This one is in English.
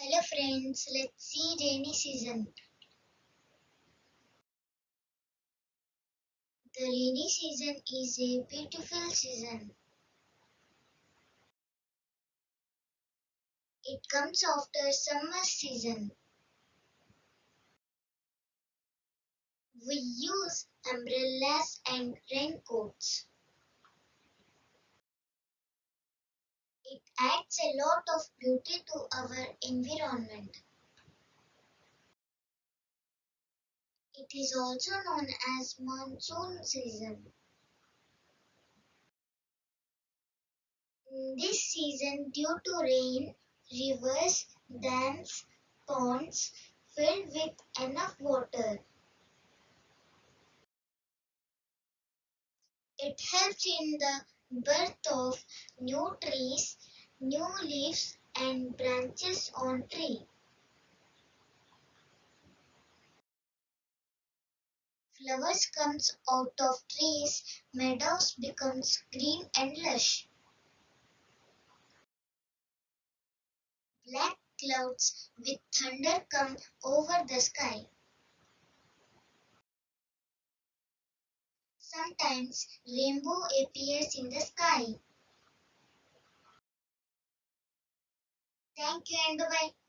Hello friends, let's see rainy season. The rainy season is a beautiful season. It comes after summer season. We use umbrellas and raincoats. It adds a lot of beauty to our environment. It is also known as monsoon season. In this season, due to rain, rivers, dams, ponds filled with enough water. It helps in the birth of new trees, new leaves and branches on tree. Flowers comes out of trees, meadows becomes green and lush. Black clouds with thunder come over the sky. Sometimes rainbow appears in the sky. Thank you and bye-bye.